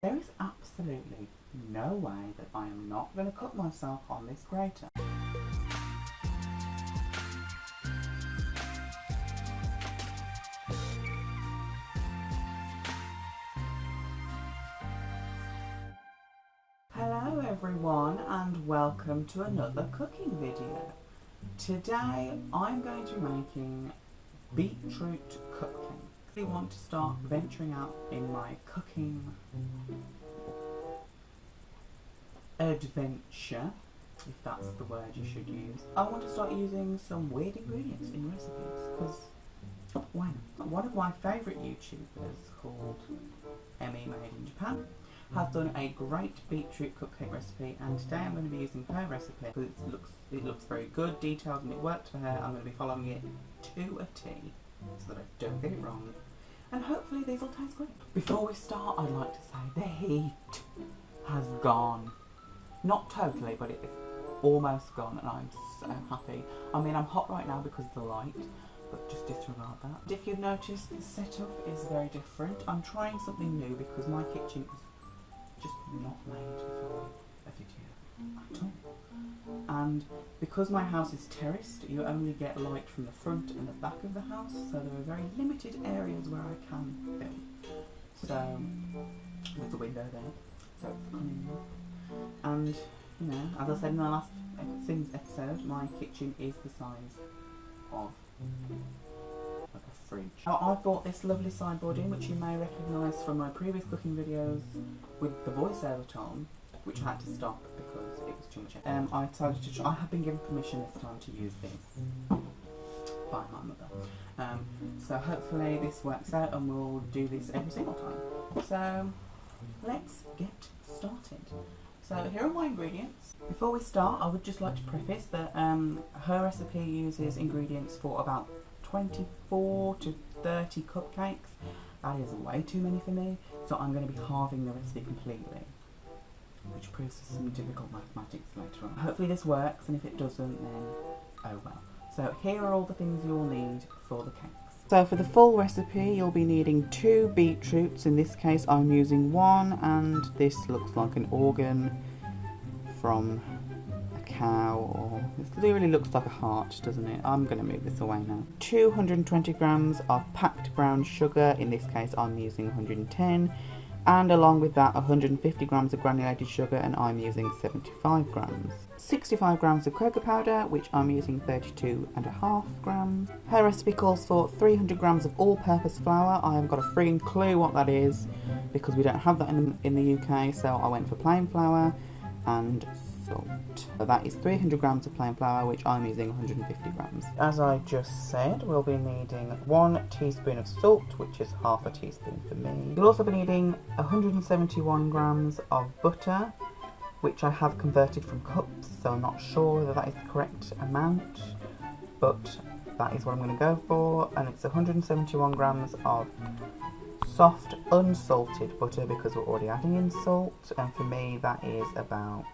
There is absolutely no way that I am not going to cut myself on this grater. Hello everyone and welcome to another cooking video. Today I'm going to be making beetroot cupcakes. I want to start venturing out in my cooking adventure, if that's the word you should use. I want to start using some weird ingredients in recipes because why not? One of my favourite YouTubers called Emmy Made in Japan has done a great beetroot cupcake recipe, and today I'm going to be using her recipe because it looks very good, detailed, and it worked for her. I'm going to be following it to a T so that I don't get it wrong, and hopefully these will taste great. Before we start, I'd like to say the heat has gone. Not totally, but it's almost gone, and I'm so happy. I mean, I'm hot right now because of the light, but just disregard that. If you've noticed, the setup is very different. I'm trying something new because my kitchen is just not made for a video at all. And because my house is terraced, you only get light from the front and the back of the house, so there are very limited areas where I can film. So, with the window there, so it's coming in. And, you know, as I said in the last Sims episode, my kitchen is the size of like a fridge. Now, I've bought this lovely sideboard in, which you may recognise from my previous cooking videos with the voiceover tone, which I had to stop because it was too much. I decided to try. I have been given permission this time to use this by my mother. So hopefully this works out and we'll do this every single time. So let's get started. So here are my ingredients. Before we start, I would just like to preface that her recipe uses ingredients for about 24 to 30 cupcakes. That is way too many for me, so I'm going to be halving the recipe completely, which proves some difficult mathematics later on. Hopefully this works, and if it doesn't, then oh well. So here are all the things you'll need for the cakes. So for the full recipe, you'll be needing 2 beetroots. In this case, I'm using 1, and this looks like an organ from a cow, or this really looks like a heart, doesn't it? I'm going to move this away now. 220 grams of packed brown sugar. In this case, I'm using 110. And along with that, 150 grams of granulated sugar, and I'm using 75 grams. 65 grams of cocoa powder, which I'm using 32.5 grams. Her recipe calls for 300 grams of all-purpose flour. I haven't got a frigging clue what that is because we don't have that in the UK, so I went for plain flour and salt. So that is 300 grams of plain flour, which I'm using 150 grams. As I just said, we'll be needing 1 teaspoon of salt, which is half a teaspoon for me. You'll also be needing 171 grams of butter, which I have converted from cups, so I'm not sure whether that is the correct amount, but that is what I'm going to go for. And it's 171 grams of soft unsalted butter because we're already adding in salt, and for me that is about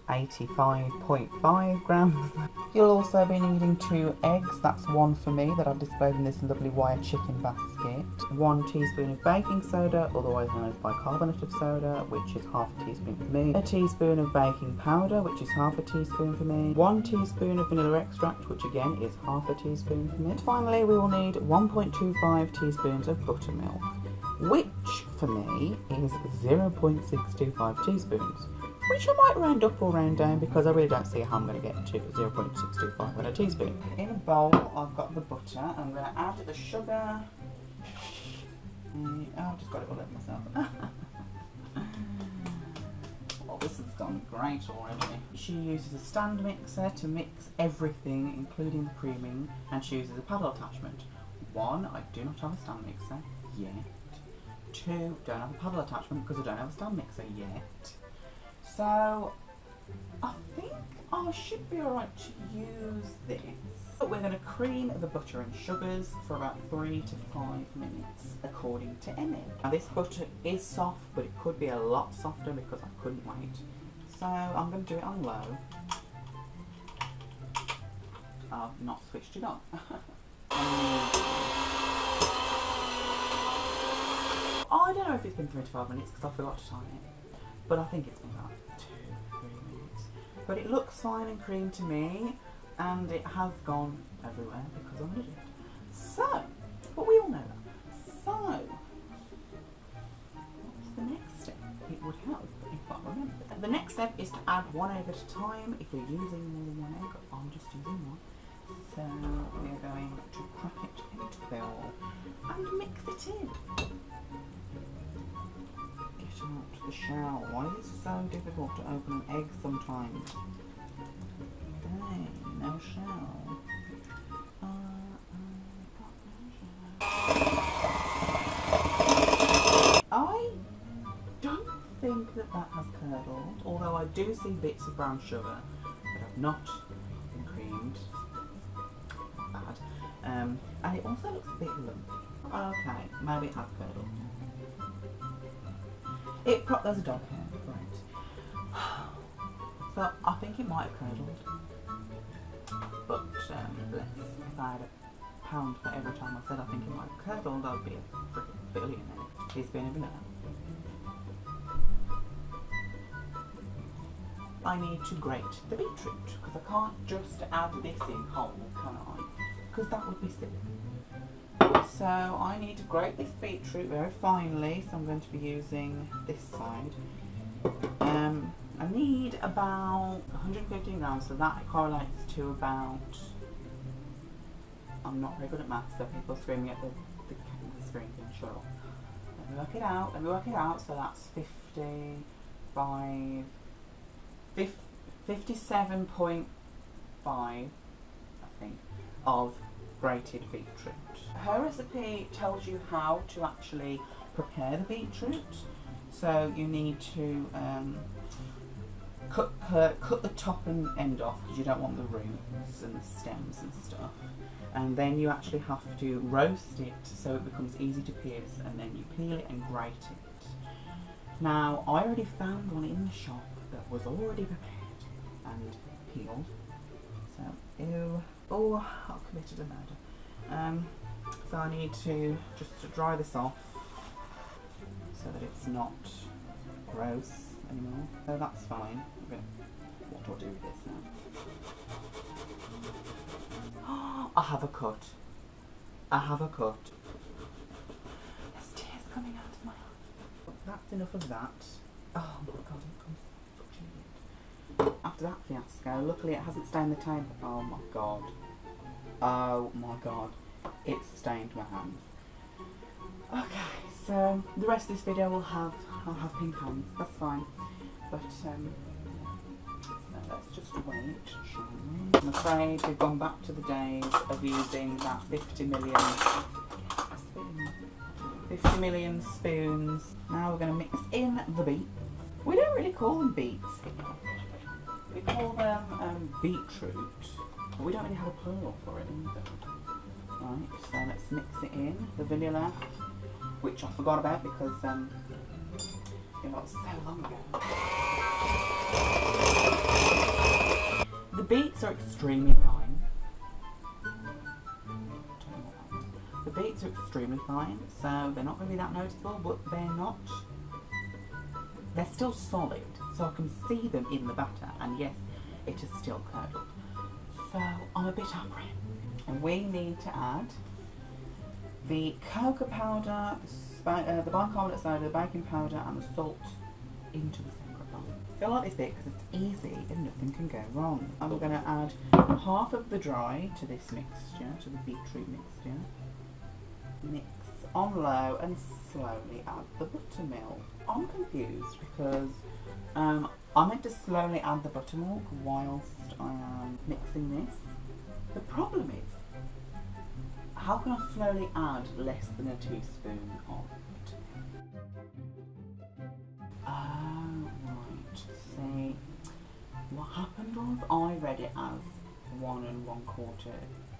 85.5 grams. You'll also be needing 2 eggs. That's 1 for me that I've displayed in this lovely wire chicken basket. 1 teaspoon of baking soda, otherwise known as bicarbonate of soda, which is half a teaspoon for me. A teaspoon of baking powder, which is half a teaspoon for me. 1 teaspoon of vanilla extract, which again is half a teaspoon for me. And finally, we will need 1.25 teaspoons of buttermilk, which for me is 0.625 teaspoons. Which I might round up or round down because I really don't see how I'm going to get to 0.625 with a teaspoon. In a bowl, I've got the butter. I'm going to add the sugar. I've just got it all over myself. Well, this has gone great already. She uses a stand mixer to mix everything, including the creaming, and she uses a paddle attachment. 1, I do not have a stand mixer yet. 2, don't have a paddle attachment because I don't have a stand mixer yet. So, I think I should be alright to use this. But we're going to cream the butter and sugars for about 3 to 5 minutes, according to Emmy. Now this butter is soft, but it could be a lot softer because I couldn't wait. So, I'm going to do it on low. I've not switched it on. I don't know if it's been 3 to 5 minutes because I forgot to time it. But I think it's been about 2-3 minutes. But it looks fine and cream to me, and it has gone everywhere because I'm an idiot. So, but we all know that. So, what's the next step? It would help if I remember. The next step is to add one egg at a time. If you're using more than one egg, I'm just using one. So we are going to crack it into the bowl and mix it in. Get out the shell. Why is it so difficult to open an egg sometimes? Okay, no shell. I don't think that has curdled, although I do see bits of brown sugar that have not been creamed. Bad. And it also looks a bit lumpy. Okay, maybe it has curdled. There's a dog here, right. So I think it might have curdled. But if I had a pound for every time I said I think it might have curdled, I would be a freaking billionaire. He's been a billionaire. I need to grate the beetroot because I can't just add this in whole, can I? Because that would be silly. So I need to grate this beetroot very finely, so I'm going to be using this side. I need about 115 grams, so that correlates to about, I'm not very good at maths, so people screaming at the screen can shut off. Let me work it out, so that's 57.5, I think, of grated beetroot. Her recipe tells you how to actually prepare the beetroot. So you need to cut the top and end off because you don't want the roots and the stems and stuff. And then you actually have to roast it so it becomes easy to pierce, and then you peel it and grate it. Now, I already found one in the shop that was already prepared and peeled. So, ew. Oh, I've committed a murder. So I need to just dry this off so that it's not gross anymore. So that's fine. Okay. What do I do with this now? I have a cut. There's tears coming out of my eye. That's enough of that. Oh my god, I'm such an idiot. After that fiasco, luckily it hasn't stained the table. Oh my god. Oh my god. It's stained my hands. Okay, so the rest of this video I'll have pink hands, that's fine. But so let's just wait, shall we? I'm afraid we've gone back to the days of using that 50 million spoons. Now we're going to mix in the beets. We don't really call them beets here. We call them beetroot, but we don't really have a plural for it either. Right, so let's mix it in. The vanilla, which I forgot about because it was so long ago. The beets are extremely fine. The beets are extremely fine, so they're not going to be that noticeable, but they're still solid, so I can see them in the batter, and yes, it is still curdled. So I'm a bit apprehensive. And we need to add the cocoa powder, the bicarbonate soda, the baking powder and the salt into the same bowl. I like this bit because it's easy and nothing can go wrong. I'm going to add half of the dry to this mixture, to the beetroot mixture. Mix on low and slowly add the buttermilk. I'm confused because I meant to slowly add the buttermilk whilst I am mixing this. The problem is, how can I slowly add less than a teaspoon of buttermilk? Oh, right. See, what happened was I read it as 1 1/4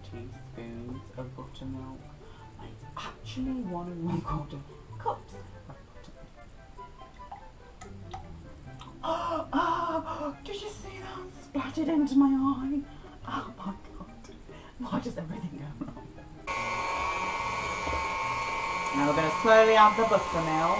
teaspoons of buttermilk. And it's actually 1 1/4 cups of buttermilk. Oh, did you see that? Splattered into my eye. Oh my god. Why does everything go wrong? Now we're going to slowly add the buttermilk.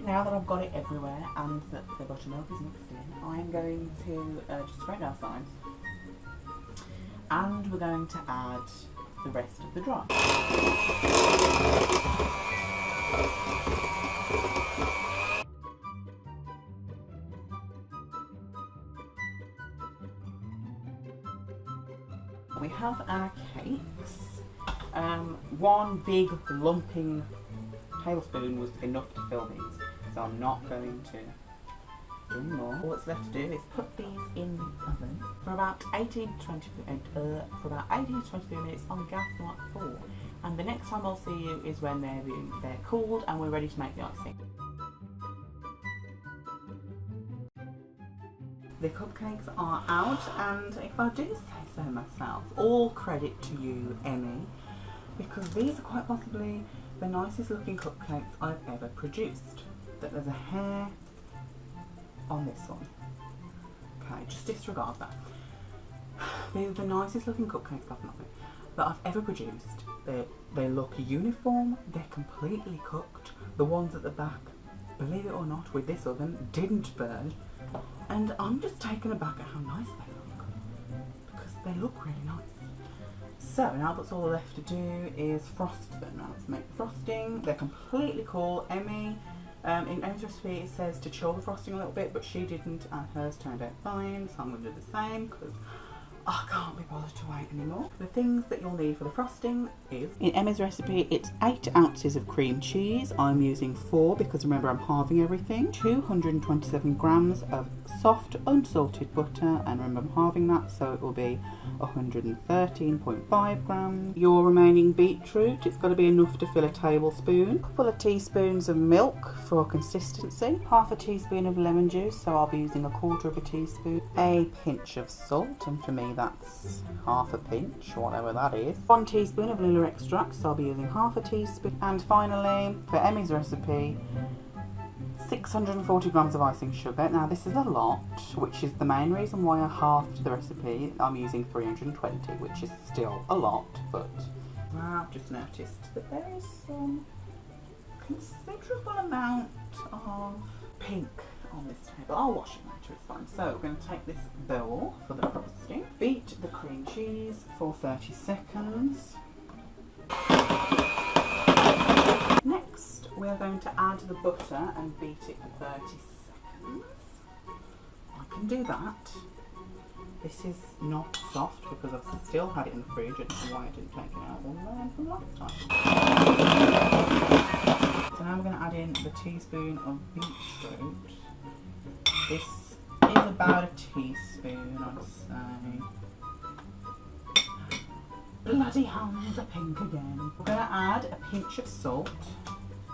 Now that I've got it everywhere and that the buttermilk is mixed in, I'm going to just spread our sides, and we're going to add the rest of the dry. We have our cakes. One big lumping tablespoon was enough to fill these, so I'm not going to do any more. All that's left to do is put these in the oven for about 18 to 23 minutes on gas mark 4. And the next time I'll see you is when they're cooled and we're ready to make the icing. The cupcakes are out, and if I do say so myself, all credit to you, Emmy, because these are quite possibly the nicest looking cupcakes I've ever produced. That there's a hair on this one. Okay, just disregard that. These are the nicest looking cupcakes that I've ever produced. They look uniform, they're completely cooked. The ones at the back, believe it or not, with this oven, didn't burn. And I'm just taken aback at how nice they look, because they look really nice. So now that's all left to do is frost them. Now let's make the frosting. They're completely cool. Emmy, in Emmy's recipe it says to chill the frosting a little bit, but she didn't, and hers turned out fine, so I'm going to do the same because I can't be bothered to wait anymore. The things that you'll need for the frosting is, in Emma's recipe, it's 8 ounces of cream cheese. I'm using 4 because remember I'm halving everything. 227 grams of soft unsalted butter, and remember I'm halving that, so it will be 113.5 grams. Your remaining beetroot, it's got to be enough to fill a tablespoon. A couple of teaspoons of milk for consistency. Half a teaspoon of lemon juice, so I'll be using 1/4 teaspoon. A pinch of salt, and for me that's half a pinch, whatever that is. 1 teaspoon of vanilla extract, so I'll be using half a teaspoon. And finally, for Emmy's recipe, 640 grams of icing sugar. Now this is a lot, which is the main reason why I halved the recipe. I'm using 320, which is still a lot, but I've just noticed that there is some considerable amount of pink on this table. I'll wash it later, it's fine. So we're going to take this bowl for the frosting. Beat the cream cheese for 30 seconds. Next, we're going to add the butter and beat it for 30 seconds. I can do that. This is not soft because I've still had it in the fridge. I don't know why I didn't take it out from last time. So now we're going to add in the teaspoon of beetroot. This is about a teaspoon, I'd say. Bloody hands are pink again. We're going to add a pinch of salt.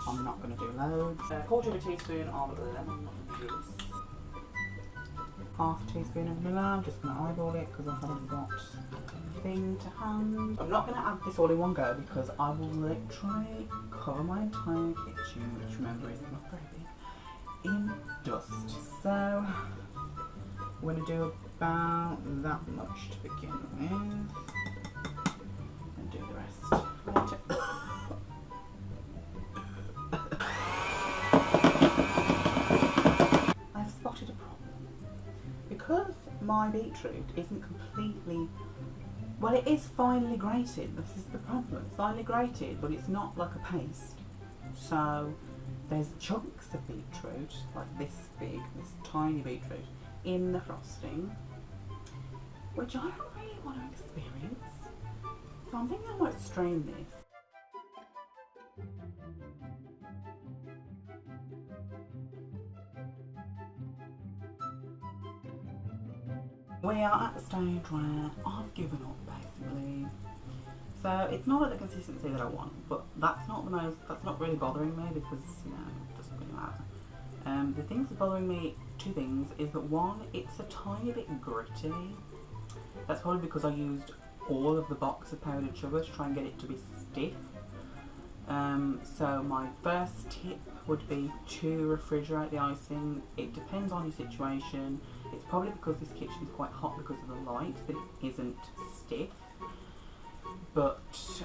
I'm not going to do loads. 1/4 teaspoon of lemon juice. Half teaspoon of vanilla. I'm just going to eyeball it because I haven't got a thing to hand. I'm not going to add this all in one go because I will literally cover my entire kitchen, which remember is not very big, in dust. So we're going to do about that much to begin with. And do the rest later. I've spotted a problem. Because my beetroot isn't completely, well, it is finely grated. This is the problem. It's finely grated, but it's not like a paste. So there's chunks of beetroot, like this big, this tiny beetroot, in the frosting, which I don't really want to experience. So I'm thinking I might strain this. We are at the stage where I've given up, basically. So it's not at the consistency that I want, but that's not really bothering me because, you know, it doesn't really matter. The things that's bothering me, 2 things, is that one, it's a tiny bit gritty. That's probably because I used all of the box of powdered sugar to try and get it to be stiff. So my first tip would be to refrigerate the icing. It depends on your situation. It's probably because this kitchen is quite hot because of the light that it isn't stiff. But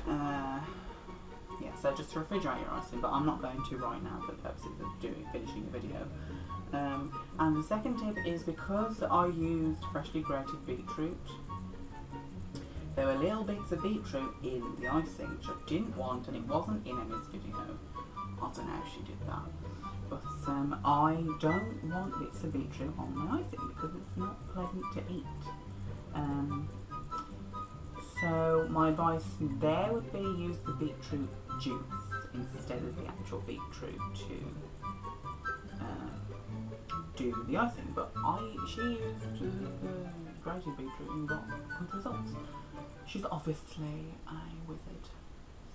yeah, so just to refrigerate your icing, but I'm not going to right now for the purposes of finishing the video. And the second tip is because I used freshly grated beetroot, there were little bits of beetroot in the icing which I didn't want, and it wasn't in Emma's video. I don't know if she did that, but I don't want bits of beetroot on my icing because it's not pleasant to eat. So my advice there would be use the beetroot juice instead of the actual beetroot to do the icing. But she used grated beetroot and got good results. She's obviously a wizard.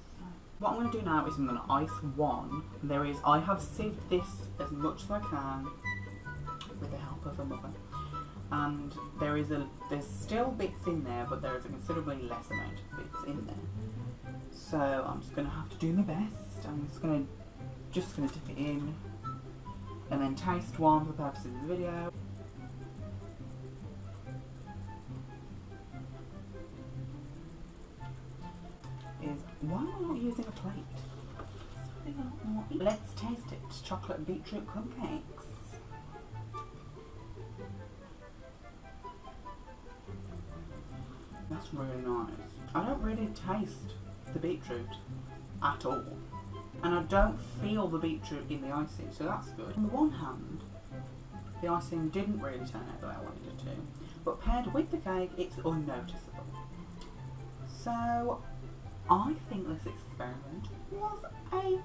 So what I'm going to do now is I'm going to ice one. I have sieved this as much as I can with the help of a mother. And there's still bits in there, but there is a considerably less amount of bits in there. So I'm just going to have to do my best. I'm just going to dip it in and then taste one for the purposes of the video. Why am I not using a plate? Let's taste it. Chocolate beetroot cupcakes. That's really nice. I don't really taste the beetroot at all. And I don't feel the beetroot in the icing, so that's good. On the one hand, the icing didn't really turn out the way I wanted it to, but paired with the cake, it's unnoticeable. So I think this experiment was a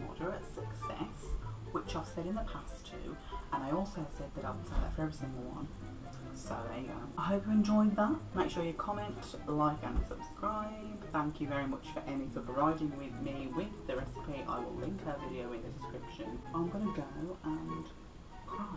moderate success, which I've said in the past too, and I also said that I would say that for every single one. So there you go. I hope you enjoyed that. Make sure you comment, like and subscribe. Thank you very much for Emmy for providing with me with the recipe. I will link her video in the description. I'm gonna go and cry.